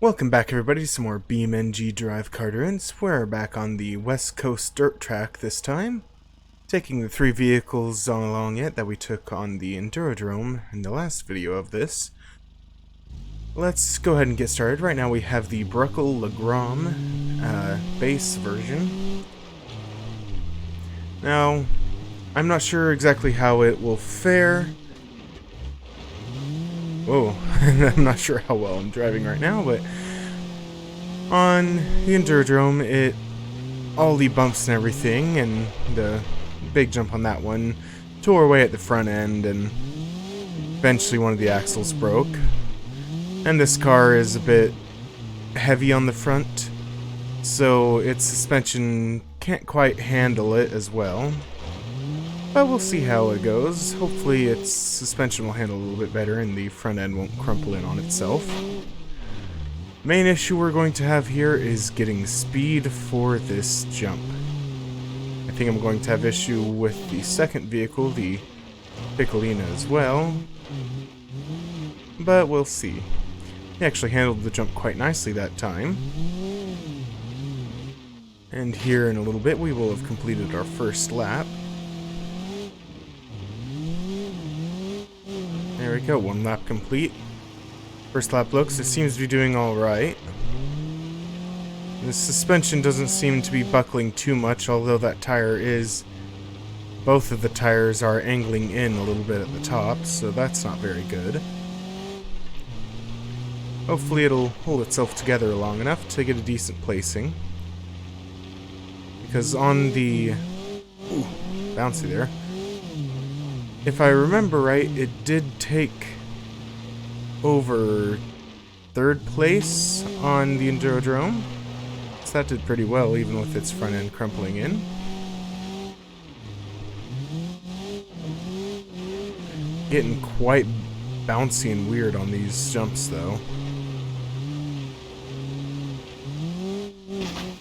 Welcome back everybody to some more BeamNG.Drive Cardurance. We're back on the West Coast dirt track this time, taking the three vehicles along it that we took on the Endurodrome in the last video of this. Let's go ahead and get started. Right now we have the Bruckle-Legram base version. Now, I'm not sure exactly how it will fare. Whoa, I'm not sure how well I'm driving right now, but on the Endurodrome, all the bumps and everything, and the big jump on that one, tore away at the front end, and eventually one of the axles broke. And this car is a bit heavy on the front, so its suspension can't quite handle it as well. But we'll see how it goes. Hopefully its suspension will handle a little bit better and the front end won't crumple in on itself. Main issue we're going to have here is getting speed for this jump. I think I'm going to have issue with the second vehicle, the Piccolina, as well. But we'll see. He actually handled the jump quite nicely that time. And here in a little bit we will have completed our first lap. There we go, one lap complete. First lap looks, it seems to be doing alright. The suspension doesn't seem to be buckling too much, although that tire is... both of the tires are angling in a little bit at the top, so that's not very good. Hopefully it'll hold itself together long enough to get a decent placing. Because on the... ooh, bouncy there. If I remember right, it did take over third place on the Endurodrome. So that did pretty well, even with its front end crumpling in. Getting quite bouncy and weird on these jumps, though.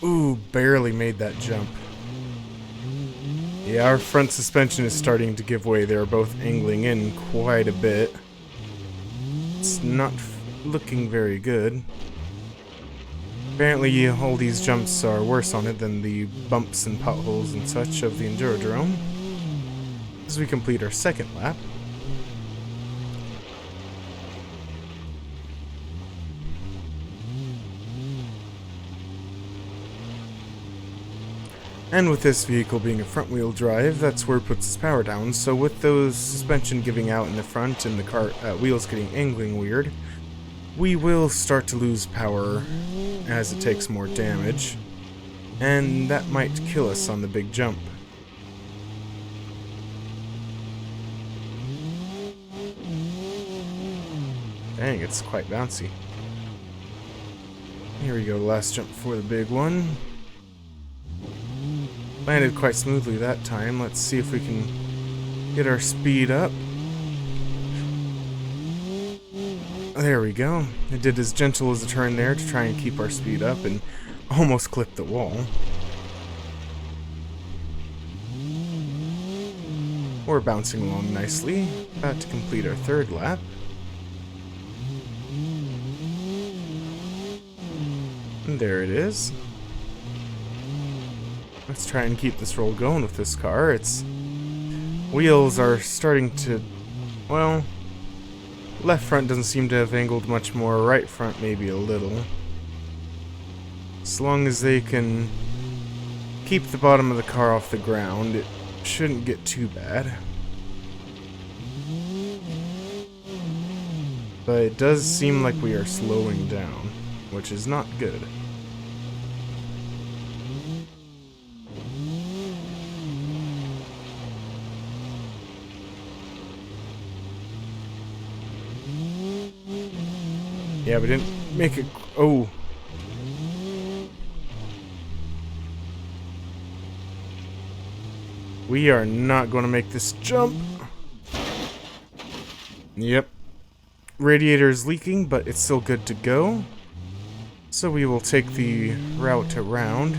Ooh, barely made that jump. Yeah, our front suspension is starting to give way. They're both angling in quite a bit. It's not looking very good. Apparently all these jumps are worse on it than the bumps and potholes and such of the Endurodrome. As we complete our second lap. And with this vehicle being a front-wheel drive, that's where it puts its power down, so with those suspension giving out in the front and the car wheels getting angling weird, we will start to lose power as it takes more damage, and that might kill us on the big jump. Dang, it's quite bouncy. Here we go, last jump for the big one. Landed quite smoothly that time. Let's see if we can get our speed up. There we go. It did as gentle as a turn there to try and keep our speed up and almost clipped the wall. We're bouncing along nicely. About to complete our third lap. And there it is. Let's try and keep this roll going with this car. Its wheels are starting to, well, left front doesn't seem to have angled much more, right front maybe a little. As long as they can keep the bottom of the car off the ground, it shouldn't get too bad. But it does seem like we are slowing down, which is not good. Yeah, we didn't make it... oh. We are not going to make this jump. Yep. Radiator is leaking, but it's still good to go. So we will take the route around.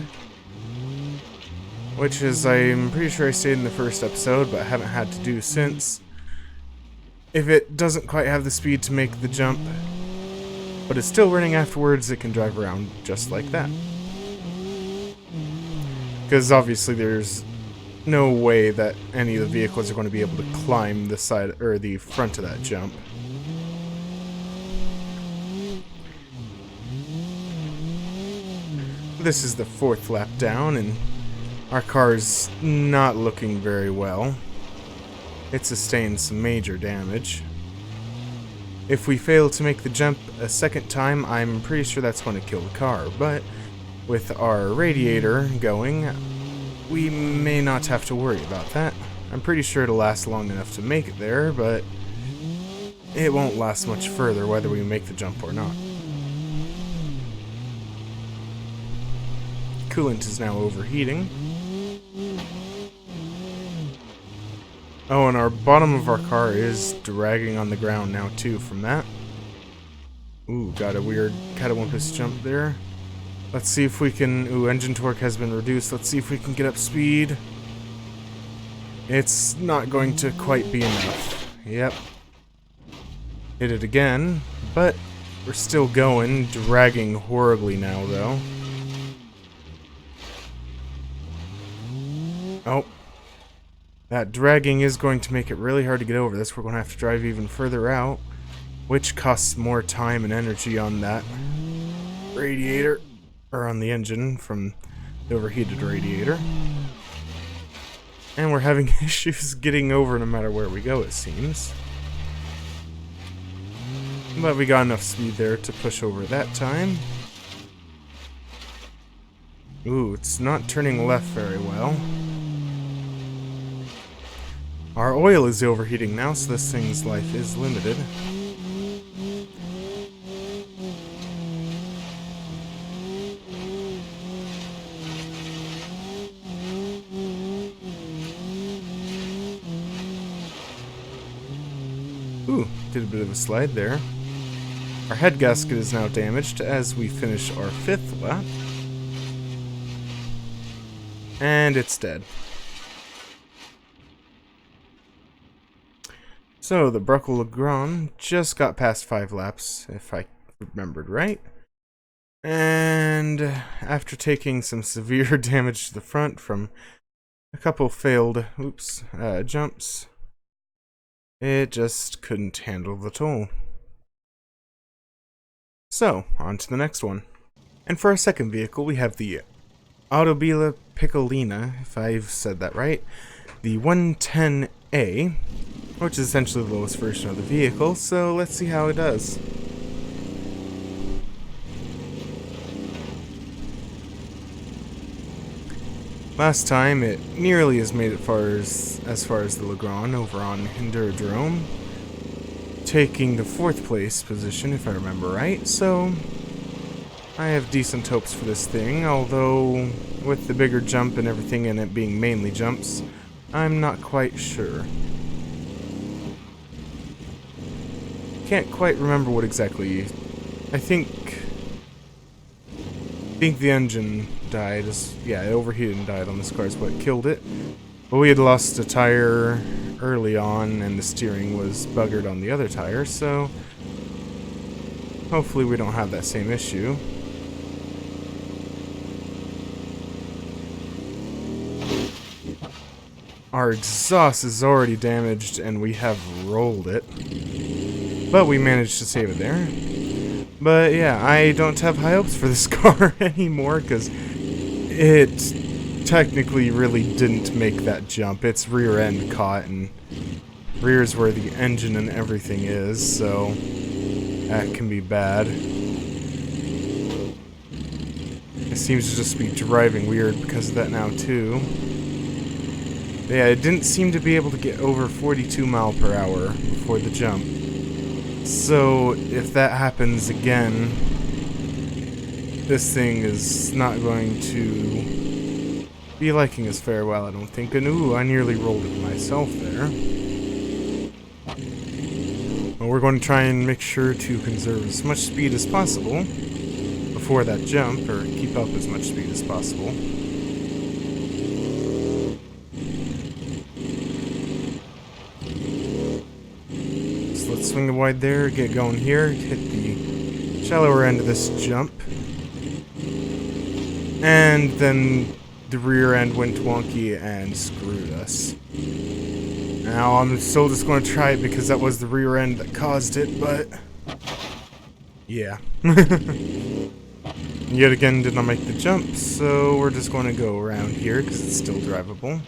Which is, I'm pretty sure I stated in the first episode, but I haven't had to do since. If it doesn't quite have the speed to make the jump, but it's still running afterwards. It can drive around just like that. Because obviously there's no way that any of the vehicles are going to be able to climb the side or the front of that jump. This is the 4th lap down, and our car's not looking very well. It sustained some major damage. If we fail to make the jump a second time, I'm pretty sure that's going to kill the car, but with our radiator going, we may not have to worry about that. I'm pretty sure it'll last long enough to make it there, but it won't last much further whether we make the jump or not. Coolant is now overheating. Oh, and our bottom of our car is dragging on the ground now too from that. Ooh, got a weird catawampus jump there. Let's see if we can... Ooh, engine torque has been reduced. Let's see if we can get up speed. It's not going to quite be enough. Yep. Hit it again, but we're still going, dragging horribly now though. Oh. That dragging is going to make it really hard to get over this. We're going to have to drive even further out, which costs more time and energy on that radiator, or on the engine from the overheated radiator. And we're having issues getting over no matter where we go, it seems. But we got enough speed there to push over that time. Ooh, it's not turning left very well. Our oil is overheating now, so this thing's life is limited. Ooh, did a bit of a slide there. Our head gasket is now damaged as we finish our 5th lap. And it's dead. So, the Bruckle Legrand just got past 5 laps, if I remembered right. And after taking some severe damage to the front from a couple failed jumps, it just couldn't handle the toll. So, on to the next one. And for our second vehicle, we have the Automobile Piccolina, if I've said that right, the 110A, which is essentially the lowest version of the vehicle, so let's see how it does. Last time, it nearly has made it as far as the Legrand over on Enduro-Drome, taking the 4th place position, if I remember right, so I have decent hopes for this thing, although with the bigger jump and everything and it being mainly jumps, I'm not quite sure. Can't quite remember what exactly. I think the engine died. Yeah, it overheated and died on this car is what killed it. But we had lost a tire early on and the steering was buggered on the other tire, so hopefully we don't have that same issue. Our exhaust is already damaged and we have rolled it. But we managed to save it there. But yeah, I don't have high hopes for this car anymore because it technically really didn't make that jump. Its rear end caught, and rear is where the engine and everything is, so that can be bad. It seems to just be driving weird because of that now too. But yeah, it didn't seem to be able to get over 42 miles per hour before the jump. So, if that happens again, this thing is not going to be liking us very well, I don't think. And ooh, I nearly rolled it myself there. Well, we're going to try and make sure to conserve as much speed as possible before that jump, or keep up as much speed as possible. Swing the wide there, get going here, hit the shallower end of this jump. And then the rear end went wonky and screwed us. Now I'm still just going to try it because that was the rear end that caused it, but yeah. Yet again did not make the jump, so we're just going to go around here because it's still drivable.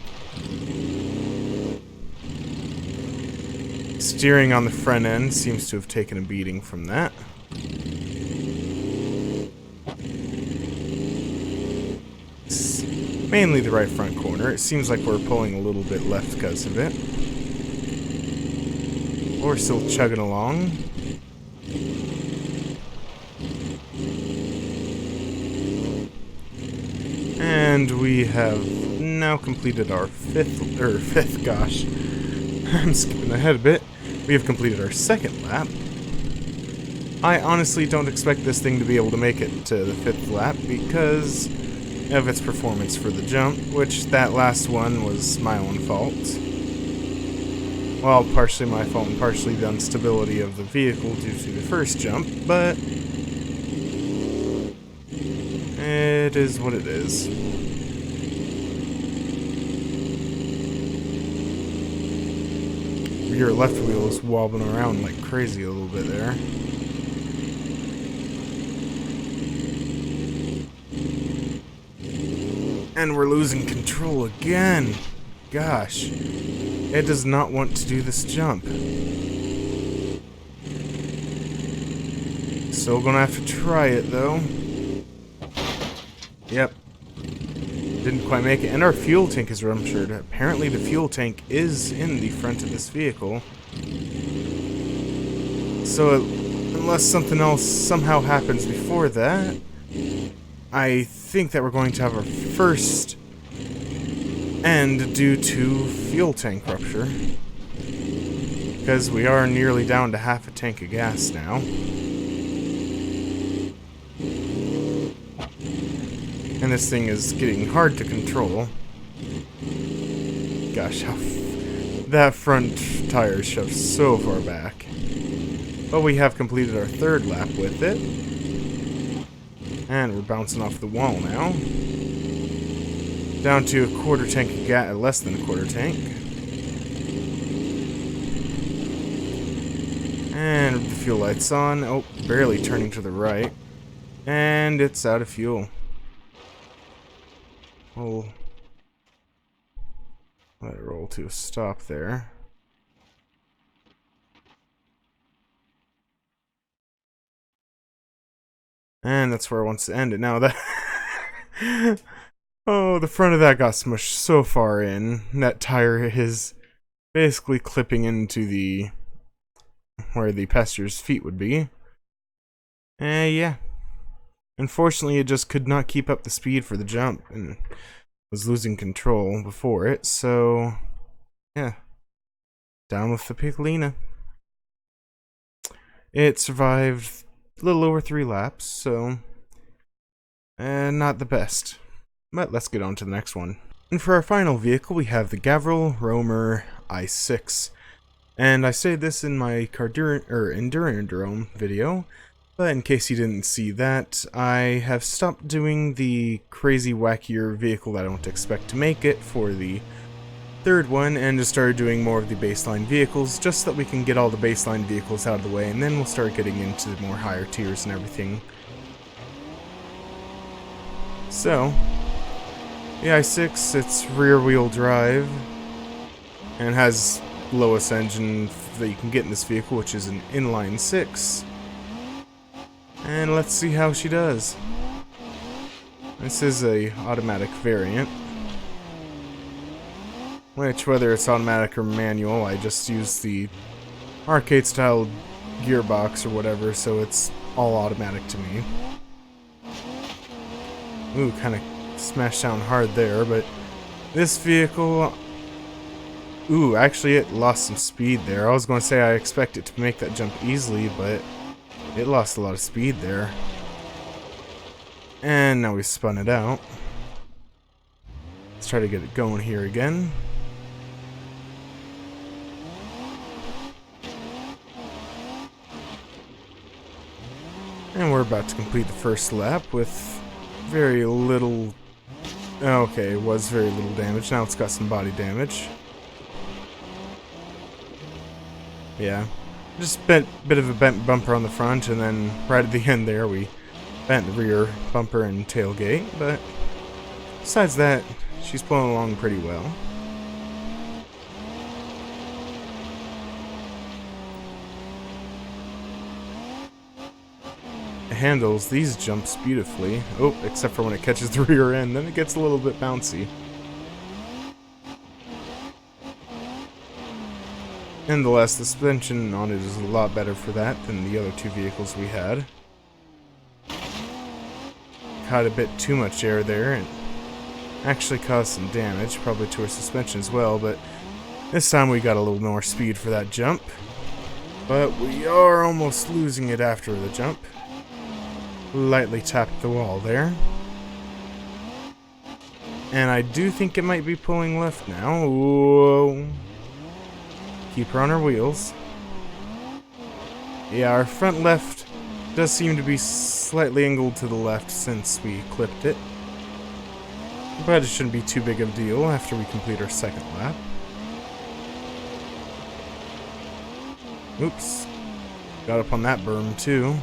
Steering on the front end seems to have taken a beating from that. It's mainly the right front corner. It seems like we're pulling a little bit left because of it. We're still chugging along. And we have now completed our fifth, gosh. I'm skipping ahead a bit. We have completed our second lap. I honestly don't expect this thing to be able to make it to the 5th lap because of its performance for the jump, which that last one was my own fault. Well, partially my fault and partially the instability of the vehicle due to the first jump, but it is what it is. Your left wheel is wobbling around like crazy a little bit there. And we're losing control again. Gosh. It does not want to do this jump. Still gonna have to try it though. Yep. Didn't quite make it. And our fuel tank is ruptured. Apparently the fuel tank is in the front of this vehicle. So unless something else somehow happens before that, I think that we're going to have our first end due to fuel tank rupture. Because we are nearly down to half a tank of gas now. And this thing is getting hard to control. Gosh, how that front tire is shoved so far back. But we have completed our 3rd lap with it. And we're bouncing off the wall now. Down to a quarter tank of gas, less than a quarter tank. And the fuel light's on. Oh, barely turning to the right. And it's out of fuel. We'll let it roll to a stop there. And that's where it wants to end it. Now that... oh, the front of that got smushed so far in. That tire is basically clipping into the... where the passenger's feet would be. Yeah. Unfortunately, it just could not keep up the speed for the jump, and was losing control before it, so... yeah. Down with the Piccolina. It survived a little over 3 laps, so... not the best. But let's get on to the next one. And for our final vehicle, we have the Gavril Romer i6. And I say this in my Cardurance video, but in case you didn't see that, I have stopped doing the crazy wackier vehicle that I don't expect to make it for the 3rd one, and just started doing more of the baseline vehicles, just so that we can get all the baseline vehicles out of the way, and then we'll start getting into the more higher tiers and everything. So, the i6, it's rear-wheel drive, and has lowest engine that you can get in this vehicle, which is an inline 6. And let's see how she does. This is a automatic variant, which, whether it's automatic or manual, I just use the arcade style gearbox or whatever, so it's all automatic to me. Ooh, kind of smashed down hard there, but this vehicle... ooh, actually it lost some speed there. I was going to say I expect it to make that jump easily, but it lost a lot of speed there. And now we spun it out. Let's try to get it going here again. And we're about to complete the first lap with very little... Okay, it was very little damage. Now it's got some body damage. Yeah. Just bit of a bent bumper on the front, and then right at the end there we bent the rear bumper and tailgate, but besides that, she's pulling along pretty well. It handles these jumps beautifully. Oh, except for when it catches the rear end, then it gets a little bit bouncy. Nonetheless, the suspension on it is a lot better for that than the other two vehicles we had. Caught a bit too much air there and actually caused some damage, probably to our suspension as well, but this time we got a little more speed for that jump. But we are almost losing it after the jump. Lightly tapped the wall there. And I do think it might be pulling left now. Whoa. Keep her on her wheels. Yeah, our front left does seem to be slightly angled to the left since we clipped it. But it shouldn't be too big of a deal after we complete our second lap. Oops. Got up on that berm too.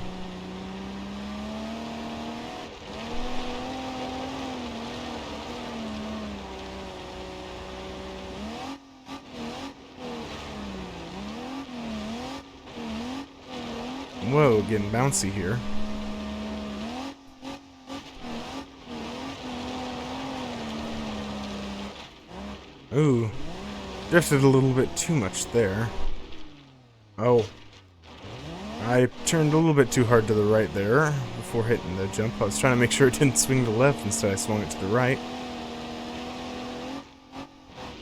Whoa, getting bouncy here. Ooh, drifted a little bit too much there. Oh, I turned a little bit too hard to the right there before hitting the jump. I was trying to make sure it didn't swing to the left, instead I swung it to the right.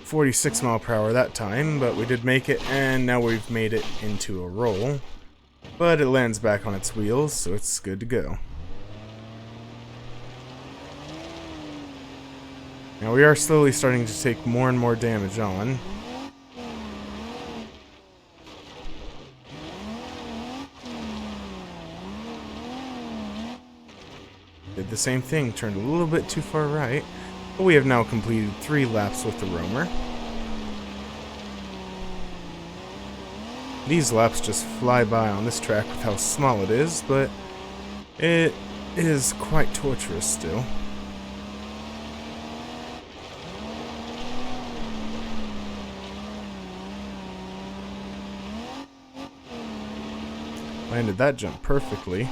46 mile per hour that time, but we did make it, and now we've made it into a roll. But it lands back on its wheels, so it's good to go. Now we are slowly starting to take more and more damage on. Did the same thing, turned a little bit too far right, but we have now completed 3 laps with the roamer. These laps just fly by on this track with how small it is, but it is quite torturous still. Landed that jump perfectly.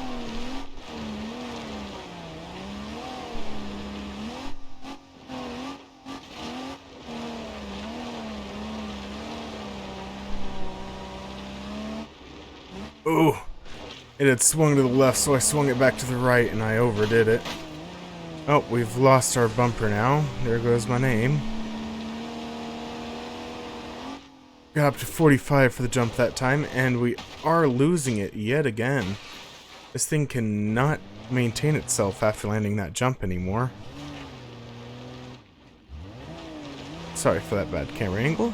Ooh, it had swung to the left, so I swung it back to the right, and I overdid it. Oh, we've lost our bumper now. There goes my name. Got up to 45 for the jump that time, and we are losing it yet again. This thing cannot maintain itself after landing that jump anymore. Sorry for that bad camera angle.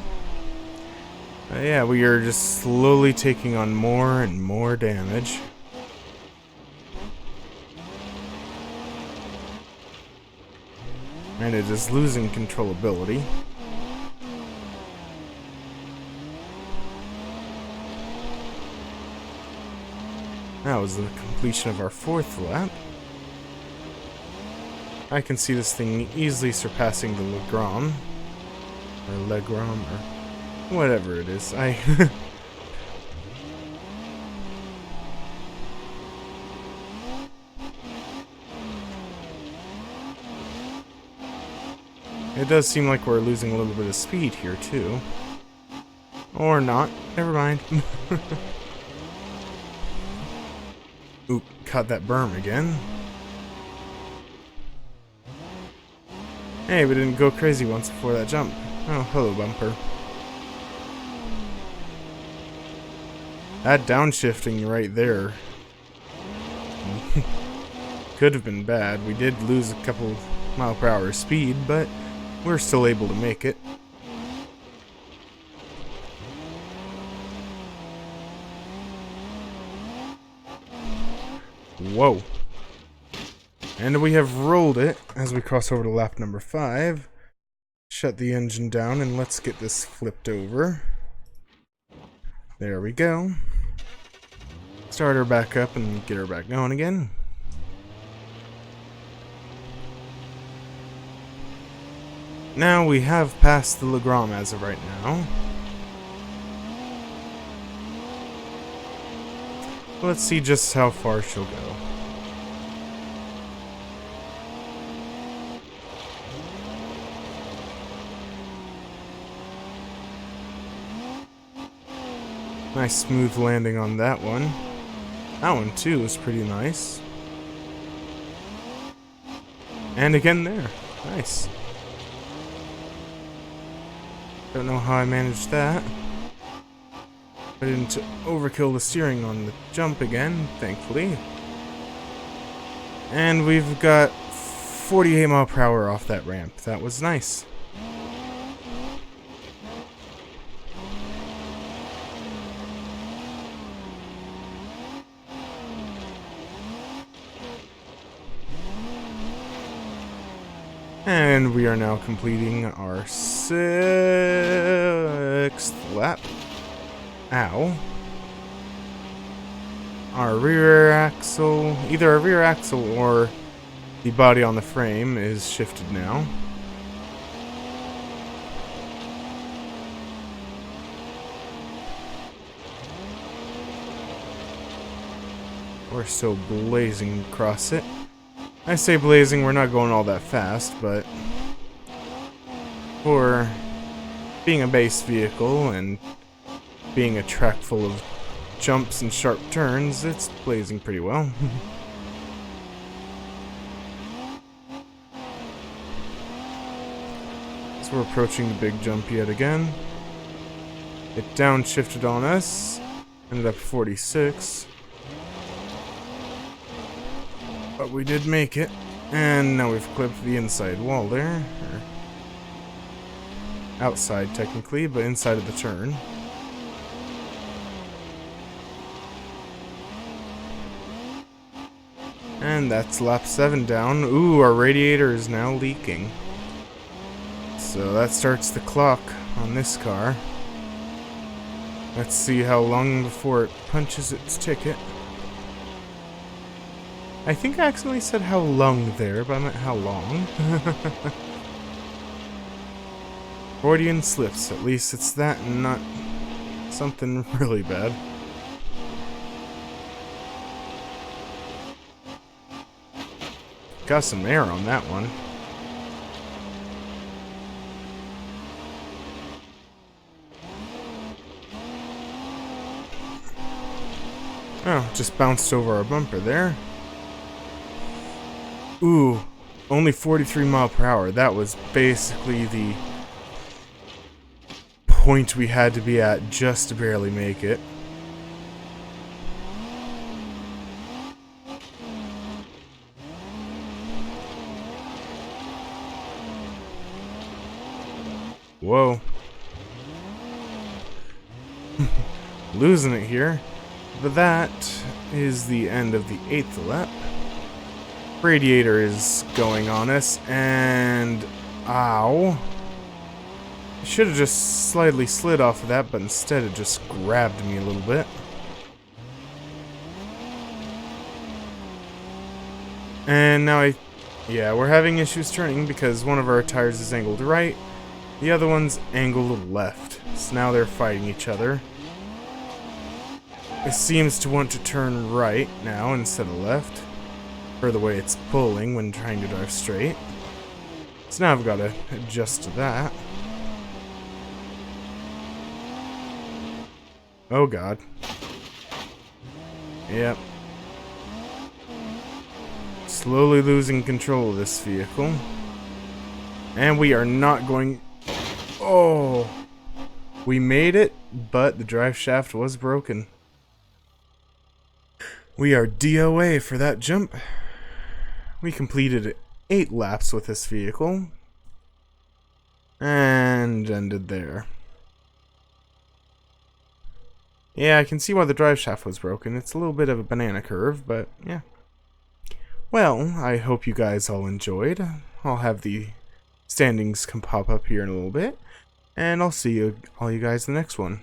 Yeah, we are just slowly taking on more and more damage. And it is losing controllability. That was the completion of our 4th lap. I can see this thing easily surpassing the Legram. Or Legram, or whatever it is. It does seem like we're losing a little bit of speed here, too. Or not. Never mind. Oop, caught that berm again. Hey, we didn't go crazy once before that jump. Oh, hello, bumper. That downshifting right there could have been bad. We did lose a couple mile per hour speed, but we're still able to make it. Whoa. And we have rolled it as we cross over to lap number 5. Shut the engine down and let's get this flipped over. There we go. Start her back up and get her back going again. Now we have passed the Legram as of right now. Let's see just how far she'll go. Nice smooth landing on that one. That one too is pretty nice. And again there. Nice. Don't know how I managed that. I didn't overkill the steering on the jump again, thankfully. And we've got 48 mile per hour off that ramp. That was nice. And we are now completing our 6th lap. Ow. Our rear axle, either our rear axle or the body on the frame is shifted now. We're still blazing across it. I say blazing, we're not going all that fast, but for being a base vehicle and being a track full of jumps and sharp turns, it's blazing pretty well. So we're approaching the big jump yet again. It downshifted on us, ended up 46. But we did make it, and now we've clipped the inside wall there. Or outside, technically, but inside of the turn. And that's lap 7 down. Ooh, our radiator is now leaking. So that starts the clock on this car. Let's see how long before it punches its ticket. I think I accidentally said how long there, but I meant how long. Freudian slips. At least it's that and not something really bad. Got some air on that one. Oh, just bounced over our bumper there. Ooh, only 43 mile per hour. That was basically the point we had to be at just to barely make it. Whoa. Losing it here. But that is the end of the 8th lap. Radiator is going on us, and ow. I should have just slightly slid off of that, but instead it just grabbed me a little bit. And now yeah, we're having issues turning because one of our tires is angled right, the other one's angled left. So now they're fighting each other. It seems to want to turn right now instead of left. Or the way it's pulling when trying to drive straight. So now I've got to adjust to that. Oh god. Yep. Slowly losing control of this vehicle. And we are not going... Oh! We made it, but the drive shaft was broken. We are DOA for that jump. We completed 8 laps with this vehicle. And ended there. Yeah, I can see why the drive shaft was broken. It's a little bit of a banana curve, but yeah. Well, I hope you guys all enjoyed. I'll have the standings come pop up here in a little bit, and I'll see all you guys in the next one.